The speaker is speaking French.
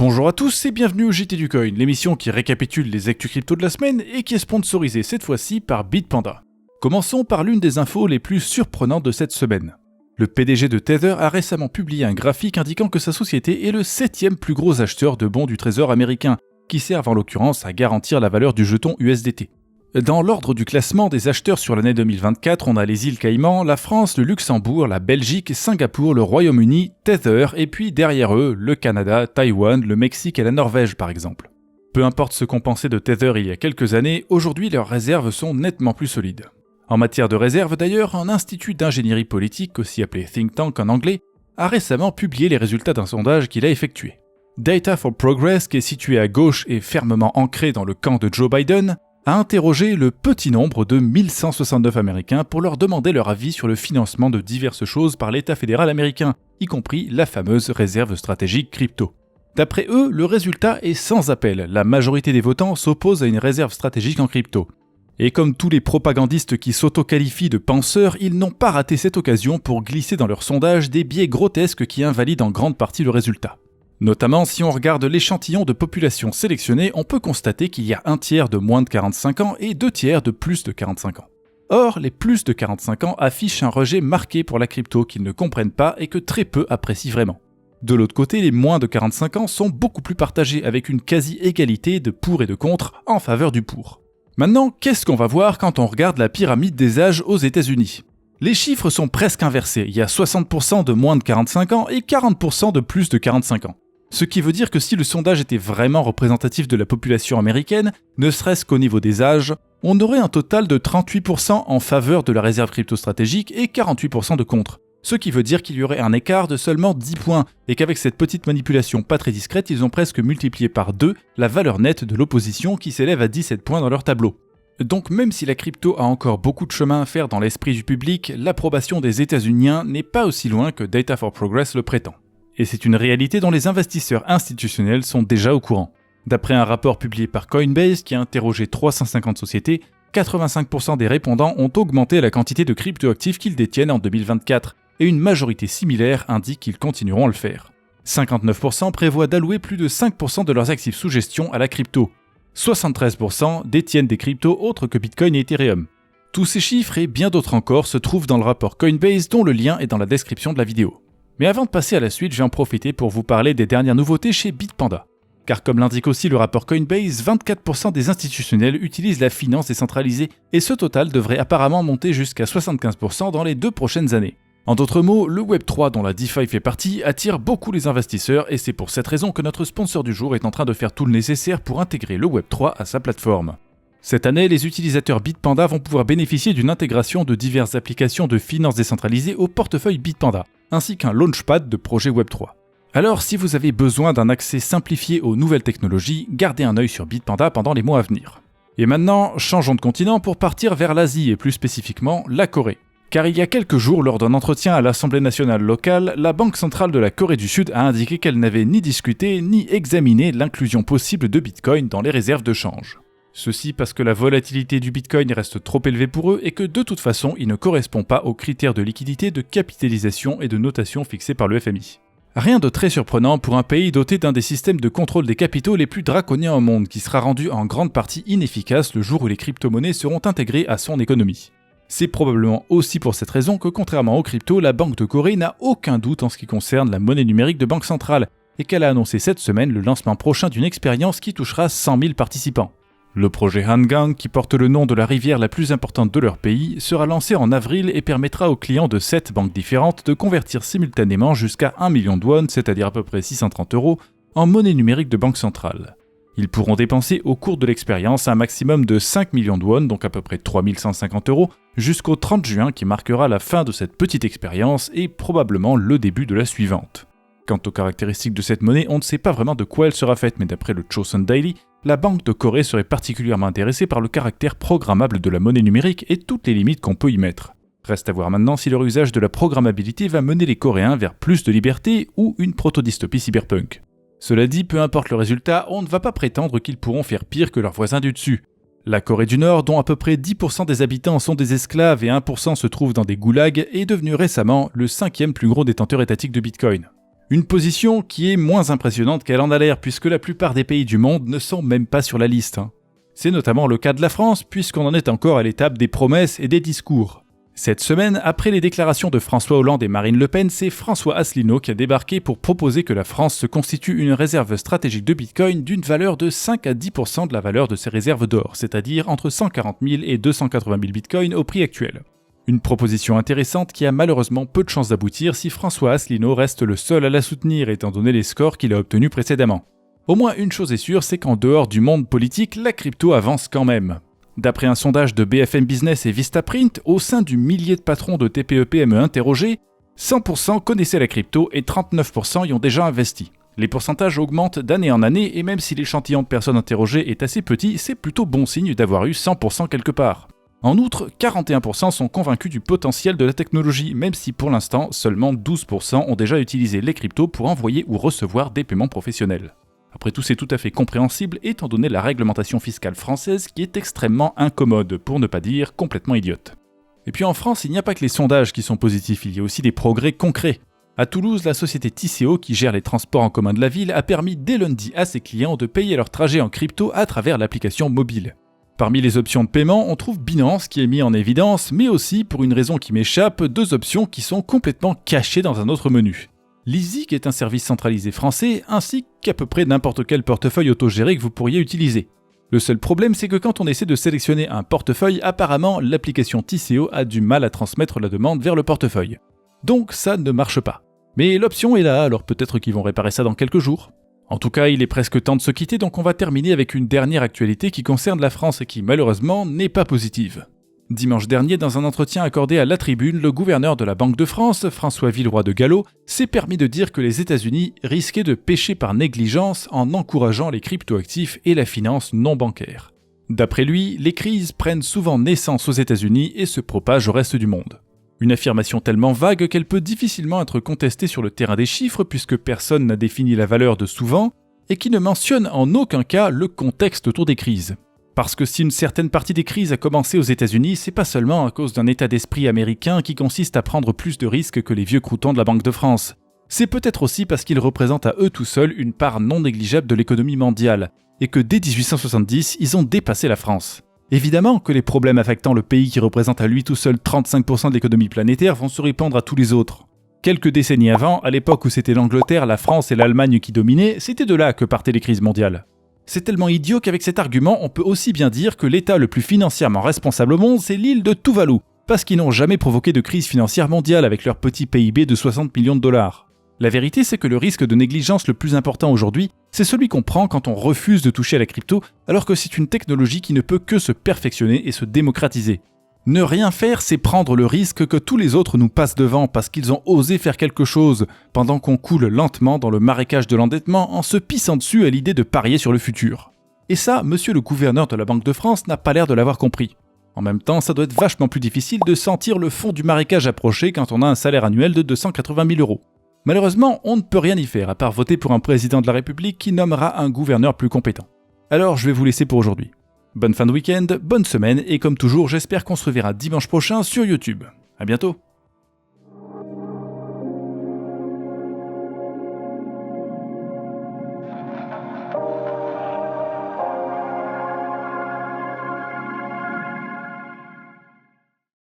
Bonjour à tous et bienvenue au JT du Coin, l'émission qui récapitule les actus crypto de la semaine et qui est sponsorisée cette fois-ci par Bitpanda. Commençons par l'une des infos les plus surprenantes de cette semaine. Le PDG de Tether a récemment publié un graphique indiquant que sa société est le 7e plus gros acheteur de bons du trésor américain, qui servent en l'occurrence à garantir la valeur du jeton USDT. Dans l'ordre du classement des acheteurs sur l'année 2024, on a les îles Caïmans, la France, le Luxembourg, la Belgique, Singapour, le Royaume-Uni, Tether, et puis derrière eux, le Canada, Taïwan, le Mexique et la Norvège par exemple. Peu importe ce qu'on pensait de Tether il y a quelques années, aujourd'hui leurs réserves sont nettement plus solides. En matière de réserves d'ailleurs, un institut d'ingénierie politique, aussi appelé Think Tank en anglais, a récemment publié les résultats d'un sondage qu'il a effectué. Data for Progress, qui est situé à gauche et fermement ancré dans le camp de Joe Biden, a interrogé le petit nombre de 1169 Américains pour leur demander leur avis sur le financement de diverses choses par l'État fédéral américain, y compris la fameuse réserve stratégique crypto. D'après eux, le résultat est sans appel, la majorité des votants s'oppose à une réserve stratégique en crypto. Et comme tous les propagandistes qui s'auto-qualifient de penseurs, ils n'ont pas raté cette occasion pour glisser dans leur sondage des biais grotesques qui invalident en grande partie le résultat. Notamment, si on regarde l'échantillon de population sélectionné, on peut constater qu'il y a un tiers de moins de 45 ans et 2 tiers de plus de 45 ans. Or, les plus de 45 ans affichent un rejet marqué pour la crypto qu'ils ne comprennent pas et que très peu apprécient vraiment. De l'autre côté, les moins de 45 ans sont beaucoup plus partagés avec une quasi-égalité de pour et de contre en faveur du pour. Maintenant, qu'est-ce qu'on va voir quand on regarde la pyramide des âges aux États-Unis ? Les chiffres sont presque inversés, il y a 60% de moins de 45 ans et 40% de plus de 45 ans. Ce qui veut dire que si le sondage était vraiment représentatif de la population américaine, ne serait-ce qu'au niveau des âges, on aurait un total de 38% en faveur de la réserve crypto-stratégique et 48% de contre. Ce qui veut dire qu'il y aurait un écart de seulement 10 points et qu'avec cette petite manipulation pas très discrète, ils ont presque multiplié par 2 la valeur nette de l'opposition qui s'élève à 17 points dans leur tableau. Donc même si la crypto a encore beaucoup de chemin à faire dans l'esprit du public, l'approbation des États-Uniens n'est pas aussi loin que Data for Progress le prétend. Et c'est une réalité dont les investisseurs institutionnels sont déjà au courant. D'après un rapport publié par Coinbase qui a interrogé 350 sociétés, 85% des répondants ont augmenté la quantité de cryptoactifs qu'ils détiennent en 2024, et une majorité similaire indique qu'ils continueront à le faire. 59% prévoient d'allouer plus de 5% de leurs actifs sous gestion à la crypto. 73% détiennent des cryptos autres que Bitcoin et Ethereum. Tous ces chiffres et bien d'autres encore se trouvent dans le rapport Coinbase dont le lien est dans la description de la vidéo. Mais avant de passer à la suite, je vais en profiter pour vous parler des dernières nouveautés chez Bitpanda. Car comme l'indique aussi le rapport Coinbase, 24% des institutionnels utilisent la finance décentralisée et ce total devrait apparemment monter jusqu'à 75% dans les 2 prochaines années. En d'autres mots, le Web3 dont la DeFi fait partie attire beaucoup les investisseurs et c'est pour cette raison que notre sponsor du jour est en train de faire tout le nécessaire pour intégrer le Web3 à sa plateforme. Cette année, les utilisateurs Bitpanda vont pouvoir bénéficier d'une intégration de diverses applications de finance décentralisée au portefeuille Bitpanda, ainsi qu'un launchpad de projets Web3. Alors, si vous avez besoin d'un accès simplifié aux nouvelles technologies, gardez un œil sur Bitpanda pendant les mois à venir. Et maintenant, changeons de continent pour partir vers l'Asie et plus spécifiquement la Corée. Car il y a quelques jours, lors d'un entretien à l'Assemblée nationale locale, la Banque centrale de la Corée du Sud a indiqué qu'elle n'avait ni discuté ni examiné l'inclusion possible de Bitcoin dans les réserves de change. Ceci parce que la volatilité du Bitcoin reste trop élevée pour eux et que de toute façon, il ne correspond pas aux critères de liquidité, de capitalisation et de notation fixés par le FMI. Rien de très surprenant pour un pays doté d'un des systèmes de contrôle des capitaux les plus draconiens au monde qui sera rendu en grande partie inefficace le jour où les crypto-monnaies seront intégrées à son économie. C'est probablement aussi pour cette raison que contrairement aux cryptos, la Banque de Corée n'a aucun doute en ce qui concerne la monnaie numérique de banque centrale et qu'elle a annoncé cette semaine le lancement prochain d'une expérience qui touchera 100 000 participants. Le projet Hangang, qui porte le nom de la rivière la plus importante de leur pays, sera lancé en avril et permettra aux clients de 7 banques différentes de convertir simultanément jusqu'à 1 million de won, c'est-à-dire à peu près 630 €, en monnaie numérique de banque centrale. Ils pourront dépenser au cours de l'expérience un maximum de 5 millions de won, donc à peu près 3150 €, jusqu'au 30 juin qui marquera la fin de cette petite expérience et probablement le début de la suivante. Quant aux caractéristiques de cette monnaie, on ne sait pas vraiment de quoi elle sera faite, mais d'après le Chosun Daily, la Banque de Corée serait particulièrement intéressée par le caractère programmable de la monnaie numérique et toutes les limites qu'on peut y mettre. Reste à voir maintenant si leur usage de la programmabilité va mener les Coréens vers plus de liberté ou une proto-dystopie cyberpunk. Cela dit, peu importe le résultat, on ne va pas prétendre qu'ils pourront faire pire que leurs voisins du dessus. La Corée du Nord, dont à peu près 10% des habitants sont des esclaves et 1% se trouvent dans des goulags, est devenue récemment le 5e plus gros détenteur étatique de Bitcoin. Une position qui est moins impressionnante qu'elle en a l'air puisque la plupart des pays du monde ne sont même pas sur la liste. C'est notamment le cas de la France puisqu'on en est encore à l'étape des promesses et des discours. Cette semaine, après les déclarations de François Hollande et Marine Le Pen, c'est François Asselineau qui a débarqué pour proposer que la France se constitue une réserve stratégique de Bitcoin d'une valeur de 5 à 10% de la valeur de ses réserves d'or, c'est-à-dire entre 140 000 et 280 000 Bitcoins au prix actuel. Une proposition intéressante qui a malheureusement peu de chances d'aboutir si François Asselineau reste le seul à la soutenir étant donné les scores qu'il a obtenus précédemment. Au moins une chose est sûre, c'est qu'en dehors du monde politique, la crypto avance quand même. D'après un sondage de BFM Business et Vistaprint, au sein du millier de patrons de TPE-PME interrogés, 100% connaissaient la crypto et 39% y ont déjà investi. Les pourcentages augmentent d'année en année et même si l'échantillon de personnes interrogées est assez petit, c'est plutôt bon signe d'avoir eu 100% quelque part. En outre, 41% sont convaincus du potentiel de la technologie, même si pour l'instant, seulement 12% ont déjà utilisé les cryptos pour envoyer ou recevoir des paiements professionnels. Après tout, c'est tout à fait compréhensible étant donné la réglementation fiscale française qui est extrêmement incommode, pour ne pas dire complètement idiote. Et puis en France, il n'y a pas que les sondages qui sont positifs, il y a aussi des progrès concrets. À Toulouse, la société Tisséo, qui gère les transports en commun de la ville, a permis dès lundi à ses clients de payer leur trajet en crypto à travers l'application mobile. Parmi les options de paiement, on trouve Binance qui est mis en évidence, mais aussi, pour une raison qui m'échappe, deux options qui sont complètement cachées dans un autre menu. Leasy, qui est un service centralisé français, ainsi qu'à peu près n'importe quel portefeuille autogéré que vous pourriez utiliser. Le seul problème, c'est que quand on essaie de sélectionner un portefeuille, apparemment, l'application Tisséo a du mal à transmettre la demande vers le portefeuille. Donc ça ne marche pas. Mais l'option est là, alors peut-être qu'ils vont réparer ça dans quelques jours. En tout cas, il est presque temps de se quitter, donc on va terminer avec une dernière actualité qui concerne la France et qui, malheureusement, n'est pas positive. Dimanche dernier, dans un entretien accordé à La Tribune, le gouverneur de la Banque de France, François Villeroy de Galhau, s'est permis de dire que les États-Unis risquaient de pécher par négligence en encourageant les cryptoactifs et la finance non bancaire. D'après lui, les crises prennent souvent naissance aux États-Unis et se propagent au reste du monde. Une affirmation tellement vague qu'elle peut difficilement être contestée sur le terrain des chiffres puisque personne n'a défini la valeur de souvent et qui ne mentionne en aucun cas le contexte autour des crises. Parce que si une certaine partie des crises a commencé aux États-Unis, c'est pas seulement à cause d'un état d'esprit américain qui consiste à prendre plus de risques que les vieux croutons de la Banque de France. C'est peut-être aussi parce qu'ils représentent à eux tout seuls une part non négligeable de l'économie mondiale et que dès 1870, ils ont dépassé la France. Évidemment que les problèmes affectant le pays qui représente à lui tout seul 35% de l'économie planétaire vont se répandre à tous les autres. Quelques décennies avant, à l'époque où c'était l'Angleterre, la France et l'Allemagne qui dominaient, c'était de là que partaient les crises mondiales. C'est tellement idiot qu'avec cet argument, on peut aussi bien dire que l'État le plus financièrement responsable au monde, c'est l'île de Tuvalu, parce qu'ils n'ont jamais provoqué de crise financière mondiale avec leur petit PIB de 60 millions de dollars. La vérité, c'est que le risque de négligence le plus important aujourd'hui, c'est celui qu'on prend quand on refuse de toucher à la crypto, alors que c'est une technologie qui ne peut que se perfectionner et se démocratiser. Ne rien faire, c'est prendre le risque que tous les autres nous passent devant parce qu'ils ont osé faire quelque chose, pendant qu'on coule lentement dans le marécage de l'endettement en se pissant dessus à l'idée de parier sur le futur. Et ça, monsieur le gouverneur de la Banque de France n'a pas l'air de l'avoir compris. En même temps, ça doit être vachement plus difficile de sentir le fond du marécage approcher quand on a un salaire annuel de 280 000 €. Malheureusement, on ne peut rien y faire à part voter pour un président de la République qui nommera un gouverneur plus compétent. Alors je vais vous laisser pour aujourd'hui. Bonne fin de week-end, bonne semaine et comme toujours, j'espère qu'on se reverra dimanche prochain sur YouTube. À bientôt.